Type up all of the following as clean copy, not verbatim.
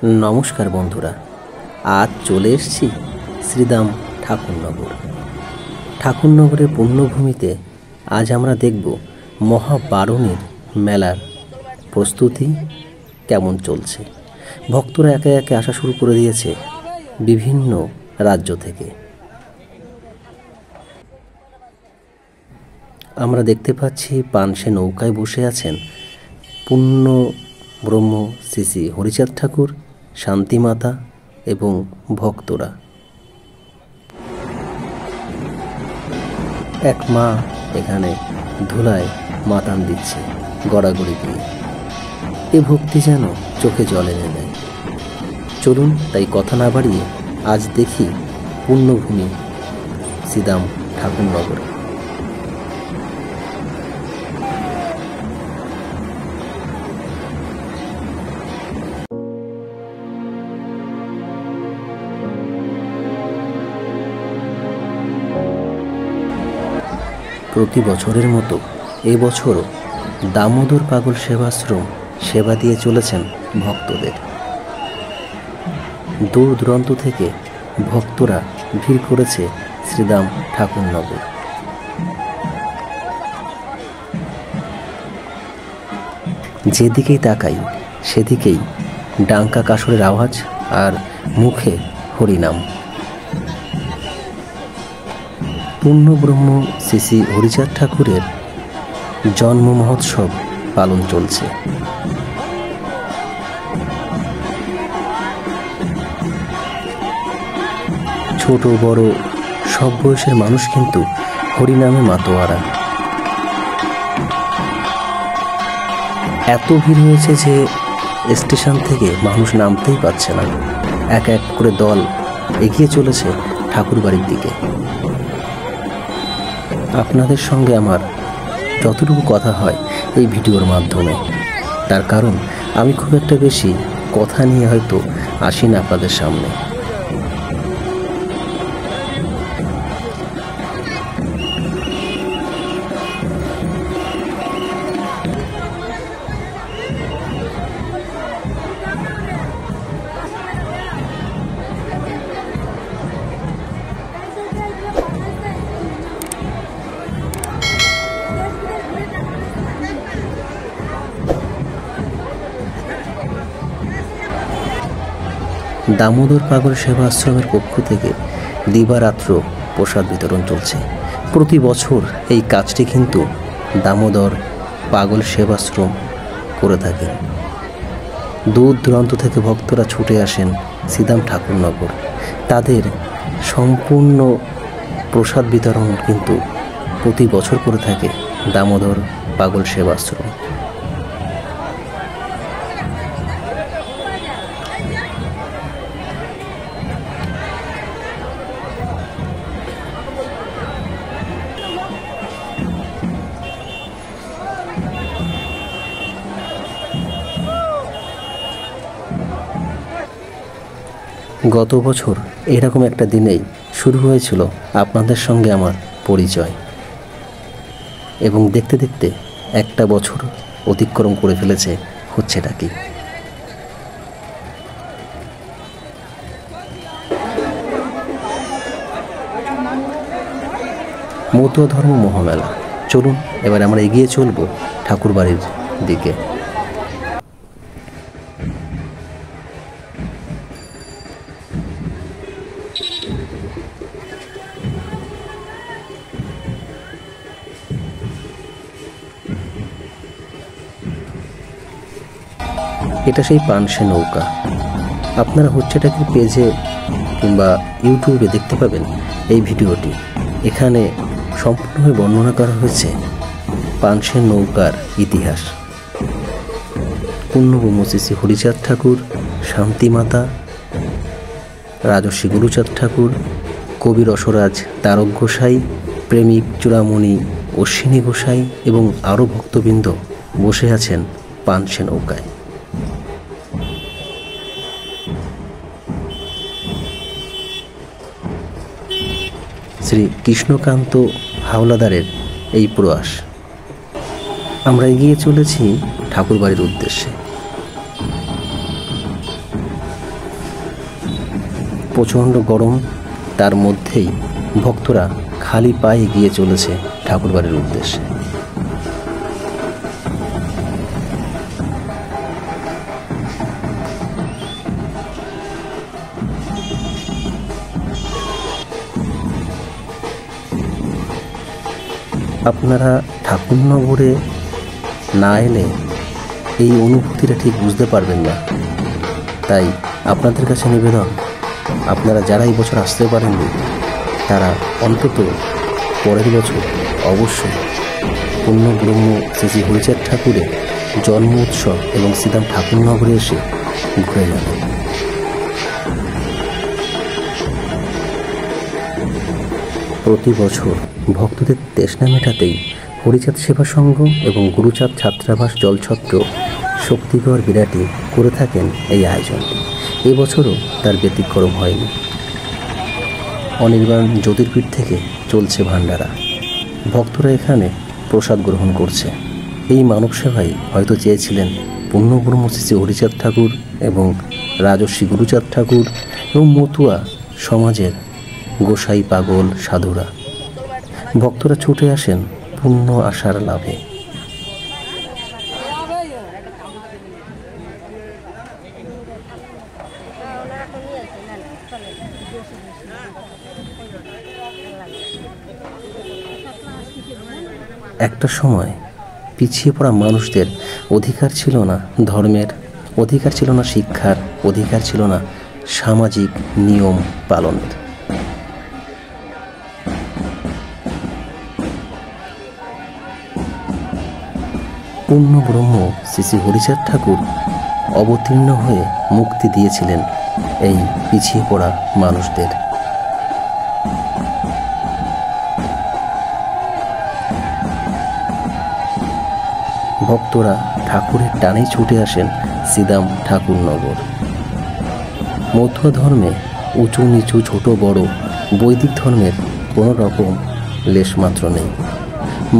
নমস্কার বন্ধুরা, আজ চলে এসেছি শ্রীদাম ঠাকুরনগর। ঠাকুরনগরের পুণ্যভূমিতে আজ আমরা দেখব মহাবারুণীর মেলার প্রস্তুতি কেমন চলছে। ভক্তরা একে একে আসা শুরু করে দিয়েছে বিভিন্ন রাজ্য থেকে। আমরা দেখতে পাচ্ছি পানসে নৌকায় বসে আছেন পূর্ণ ব্রহ্ম শ্রী শ্রী হরিচাঁদ ঠাকুর, শান্তিমাতা এবং ভক্তরা। এক মা এখানে ধুলায় মাতান দিচ্ছে গড়াগড়ি দিয়ে। এ ভক্তি যেন চোখে জল এনে দেয়। চলুন তাই কথা না বাড়িয়ে আজ দেখি পুণ্যভূমি শ্রীদাম ঠাকুরনগর। প্রতি বছরের মতো এবছরও দামোদর পাগল সেবাশ্রম সেবা দিয়ে চলেছেন ভক্তদের। দূর দূরান্ত থেকে ভক্তরা ভিড় করেছে শ্রীদাম ঠাকুরনগর। যেদিকেই তাকাই সেদিকেই ডাঙ্কা কাসরের আওয়াজ আর মুখে হরিনাম। পূর্ণব্রহ্ম শ্রী শ্রী হরিচাঁদ ঠাকুরের জন্ম মহোৎসব পালন চলছে। ছোট বড় সব বয়সের মানুষ কিন্তু হরিনামে মাতোয়ারা। এত ভিড় হয়েছে যে স্টেশন থেকে মানুষ নামতেই পারছে না। এক এক করে দল এগিয়ে চলেছে ঠাকুর বাড়ির দিকে। আপনাদের সঙ্গে আমার যতটুকু কথা হয় এই ভিডিওর মাধ্যমে, তার কারণ আমি খুব একটা বেশি কথা নিয়ে হয়তো আসি না আপনাদের সামনে। দামোদর পাগল সেবা আশ্রমের পক্ষ থেকে দিবারাত্র প্রসাদ বিতরণ চলছে। প্রতি বছর এই কাজটি কিন্তু দামোদর পাগল সেবাশ্রম করে থাকেন। দূর দূরান্ত থেকে ভক্তরা ছুটে আসেন শ্রীদাম ঠাকুরনগর। তাদের সম্পূর্ণ প্রসাদ বিতরণ কিন্তু প্রতি বছর করে থাকে দামোদর পাগল সেবাশ্রম। গত বছর এরকম একটা দিনেই শুরু হয়েছিল আপনাদের সঙ্গে আমার পরিচয়, এবং দেখতে দেখতে একটা বছর অতিক্রম করে ফেলেছে। হচ্ছেটা কি? মতুয়া ধর্ম মহামেলা। চলুন এবার আমরা এগিয়ে চলবো ঠাকুর বাড়ির দিকে। এটা সেই পানসে নৌকা। আপনারা হচ্ছেটাকে পেজে কিংবা ইউটিউবে দেখতে পাবেন এই ভিডিওটি। এখানে সম্পূর্ণভাবে বর্ণনা করা হয়েছে পানসে নৌকার ইতিহাস। পূর্ণব্রহ্ম শ্রী শ্রী হরিচাঁদ ঠাকুর, শান্তিমাতা, রাজর্ষি গুরুচাঁদ ঠাকুর, কবি রসরাজ তারক গোসাই, প্রেমিক চূড়ামণি অশ্বিনী গোসাই এবং আরও ভক্তবৃন্দ বসে আছেন পানসে নৌকায়। শ্রী কৃষ্ণকান্ত হাওলাদারের এই প্রয়াস। আমরা এগিয়ে চলেছি ঠাকুরবাড়ির উদ্দেশ্যে। প্রচণ্ড গরম, তার মধ্যেই ভক্তরা খালি পায়ে এগিয়ে চলেছে ঠাকুরবাড়ির উদ্দেশ্যে। আপনারা ঠাকুরনগরে না এলে এই অনুভূতিটা ঠিক বুঝতে পারবেন না। তাই আপনাদের কাছে নিবেদন, আপনারা যারা এই বছর আসতে পারেননি তারা অন্তত পরের বছর অবশ্যই পূর্ণব্রহ্ম শ্রী শ্রী হরিচাঁদ ঠাকুরের জন্ম উৎসব এবং শ্রীধাম ঠাকুরনগরে এসে ঘুরে যাবেন। প্রতি বছর ভক্তদের তৃষ্ণা মেটাতেই হরিচাঁদ সেবা সংঘ এবং গুরুচাঁদ ছাত্রাবাস জলছত্র শক্তিগড় বিরাটি করে থাকেন এই আয়োজনটি। এবছরও তার ব্যতিক্রম হয়নি। অনির্বাণ জ্যোতির্পীঠ থেকে চলছে ভান্ডারা, ভক্তরা এখানে প্রসাদ গ্রহণ করছে। এই মানব সেবাই হয়তো চেয়েছিলেন পূর্ণব্রহ্ম শ্রী শ্রী হরিচাঁদ ঠাকুর এবং রাজর্ষি গুরুচাঁদ ঠাকুর এবং মতুয়া সমাজের গোসাই পাগল সাধুরা। ভক্তরা ছুটে আসেন পূর্ণ আশার লাভে। একটা সময় পিছিয়ে পড়া মানুষদের অধিকার ছিল না ধর্মের, অধিকার ছিল না শিক্ষার, অধিকার ছিল না সামাজিক নিয়ম পালনের। পূর্ণব্রহ্ম শ্রী শ্রী হরিচাঁদ ঠাকুর অবতীর্ণ হয়ে মুক্তি দিয়েছিলেন এই পিছিয়ে পড়া মানুষদের। ভক্তরা ঠাকুরের টানেই ছুটে আসেন শ্রীধাম ঠাকুরনগর। মতুয়া ধর্মে উঁচু নিচু ছোট বড়, বৈদিক ধর্মের কোনো রকম লেশমাত্র নেই।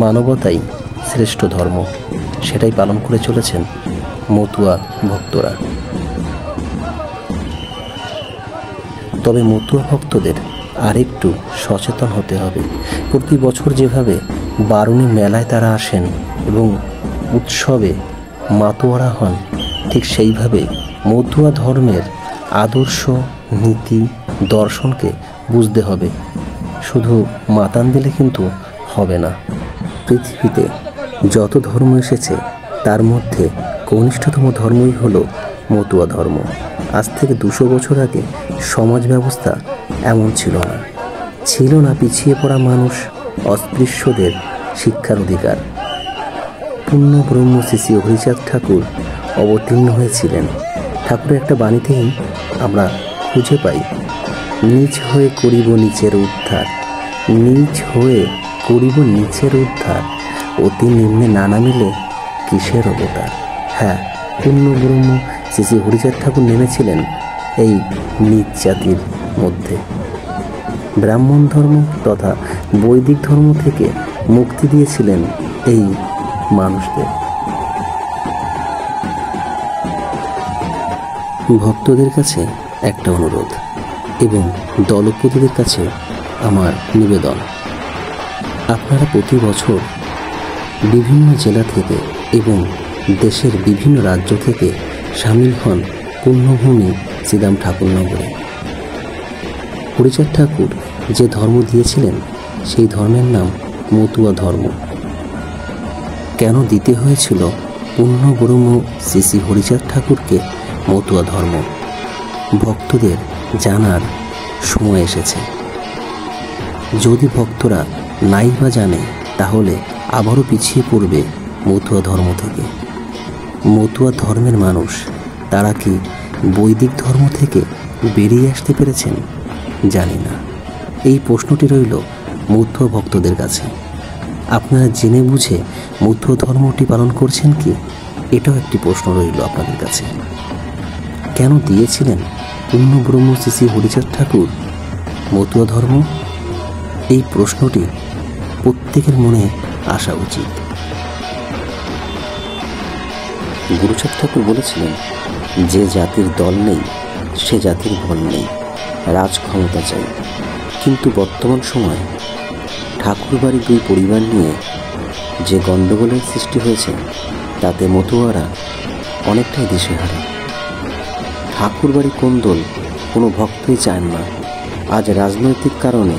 মানবতাই শ্রেষ্ঠ ধর্ম, সেটাই পালন করে চলেছেন মতুয়া ভক্তরা। তবে মতুয়া ভক্তদের আরেকটু সচেতন হতে হবে। প্রতি বছর যেভাবে বারুণী মেলায় তারা আসেন এবং উৎসবে মাতোয়ারা হন, ঠিক সেইভাবে মতুয়া ধর্মের আদর্শ নীতি দর্শনকে বুঝতে হবে। শুধু মাতান দিলে কিন্তু হবে না। পৃথিবীতে যত ধর্ম এসেছে তার মধ্যে কনিষ্ঠতম ধর্মই হলো মতুয়া ধর্ম। আজ থেকে 200 বছর আগে সমাজ ব্যবস্থা এমন ছিল না পিছিয়ে পড়া মানুষ, অস্পৃশ্যদের শিক্ষার অধিকার। পূর্ণব্রহ্ম শ্রী শ্রী হরিচাঁদ ঠাকুর অবতীর্ণ হয়েছিলেন। ঠাকুরের একটা বাণীতেই আমরা খুঁজে পাই, নিজ হয়ে করিব নিচের উদ্ধার, নিজ হয়ে করিব নিচের উদ্ধার, অতি নিম্নে না নামিলে কিসের অবতার। হ্যাঁ, পূর্ণব্রহ্ম শ্রী শ্রী হরিচাঁদ ঠাকুর নেমেছিলেন এই নিজ জাতির মধ্যে। ব্রাহ্মণ ধর্ম তথা বৈদিক ধর্ম থেকে মুক্তি দিয়েছিলেন এই মানুষদের। ভক্তদের কাছে একটা অনুরোধ এবং দলপতিদের কাছে আমার নিবেদন, আপনারা প্রতি বছর বিভিন্ন জেলা থেকে এবং দেশের বিভিন্ন রাজ্য থেকে সামিল হন পুণ্যভূমি শ্রীধাম ঠাকুরনগরে। হরিচাঁদ ঠাকুর যে ধর্ম দিয়েছিলেন সেই ধর্মের নাম মতুয়া ধর্ম। কেন দিতে হয়েছিল পূর্ণব্রহ্ম শ্রী শ্রী হরিচাঁদ ঠাকুরকে মতুয়া ধর্ম, ভক্তদের জানার সময় এসেছে। যদি ভক্তরা নাই বা জানে তাহলে আবারও পিছিয়ে পড়বে মতুয়া ধর্ম থেকে। মতুয়া ধর্মের মানুষ তারা কি বৈদিক ধর্ম থেকে বেরিয়ে আসতে পেরেছেন? জানি না। এই প্রশ্নটি রইল মতুয়া ভক্তদের কাছে। আপনারা জেনে বুঝে মতুয়া ধর্মটি পালন করছেন কি? এটাও একটি প্রশ্ন রইল আপনাদের কাছে। কেন দিয়েছিলেন পূর্ণব্রহ্ম শ্রী শ্রী হরিচাঁদ ঠাকুর মতুয়া ধর্ম? এই প্রশ্নটি প্রত্যেকের মনে আসা উচিত। গুরুচাঁদ ঠাকুর বলেছিলেন, যে জাতির দল নেই সে জাতির বল নেই। রাজ ক্ষমতা চাই। কিন্তু বর্তমান সময়ে ঠাকুরবাড়ির দুই পরিবার নিয়ে যে গণ্ডগোলের সৃষ্টি হয়েছে, তাতে মতুয়ারা অনেকটাই দিশেহারা। ঠাকুরবাড়ি কোন্দল কোনো ভক্তই চান না। আজ রাজনৈতিক কারণে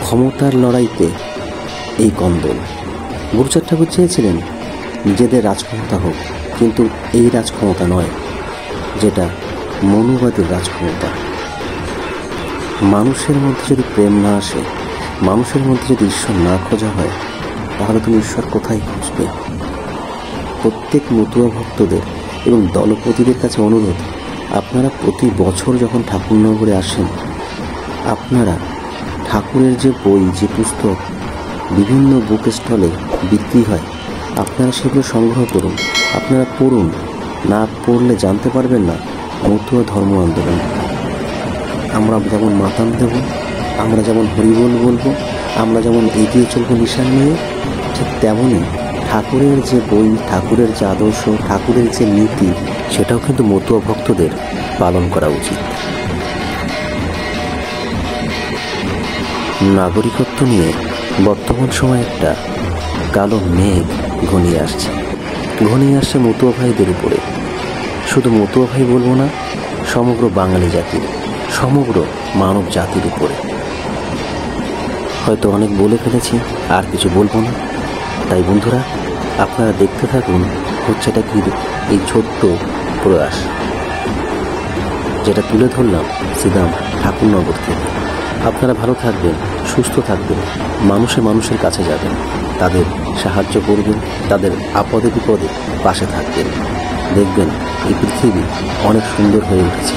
ক্ষমতার লড়াইতে এই কোন্দল। গুরুচাঁদ ঠাকুর চেয়েছিলেন নিজেদের রাজক্ষমতা হোক, কিন্তু এই রাজক্ষমতা নয়, যেটা মনুবাদের রাজক্ষমতা। মানুষের মধ্যে যদি প্রেম না আসে, মানুষের মধ্যে যদি ঈশ্বর না খোঁজা হয়, তাহলে তুমি ঈশ্বর কোথায় খুঁজবে? প্রত্যেক মতুয়া ভক্তদের এবং দলপতিদের কাছে অনুরোধ, আপনারা প্রতি বছর যখন ঠাকুরনগরে আসেন, আপনারা ঠাকুরের যে বই, যে পুস্তক বিভিন্ন বুক স্টলে বিক্রি হয়, আপনারা সেগুলো সংগ্রহ করুন, আপনারা পড়ুন। না পড়লে জানতে পারবেন না মতুয়া ধর্ম আন্দোলন। আমরা যেমন মাতাম দেব, আমরা যেমন হরিবোল বলবো, আমরা যেমন এগিয়ে চলবো নিশান নিয়ে, ঠিক তেমনই ঠাকুরের যে বই, ঠাকুরের যে আদর্শ, ঠাকুরের যে নীতি, সেটাও কিন্তু মতুয়া ভক্তদের পালন করা উচিত। নাগরিকত্ব নিয়ে বর্তমান সময়ে একটা কালো মেঘ ঘনিয়ে আসছে মতুয়া ভাইদের উপরে। শুধু মতুয়া ভাই বলবো না, সমগ্র বাঙালি জাতির, সমগ্র মানব জাতির উপরে। হয়তো অনেক বলে ফেলেছি, আর কিছু বলবো না। তাই বন্ধুরা, আপনারা দেখতে থাকুন হচ্ছেটা কি এই ছোট্ট প্রয়াস, যেটা তুলে ধরলাম সিদাম ঠাকুরনগর থেকে। আপনারা ভালো থাকবেন, সুস্থ থাকবেন, মানুষের কাছে যাবেন, তাদের সাহায্য করবেন, তাদের আপদে বিপদে পাশে থাকবেন। দেখবেন এই পৃথিবী অনেক সুন্দর হয়ে উঠেছে।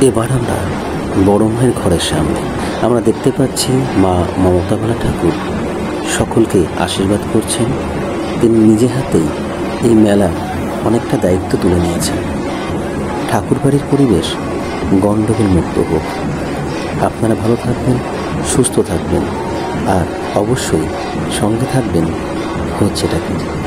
এবার আমরা বড় মায়ের ঘরের সামনে আমরা দেখতে পাচ্ছি মা মমতাবালা ঠাকুর সকলকে আশীর্বাদ করছেন। তিনি নিজে হাতেই এই মেলা অনেকটা দায়িত্ব তুলে নিয়েছেন। ঠাকুরবাড়ির পরিবেশ গণ্ডগোল মুক্ত হোক। আপনারা ভালো থাকবেন, সুস্থ থাকবেন, আর অবশ্যই সঙ্গে থাকবেন হচ্ছে ঠাকুর।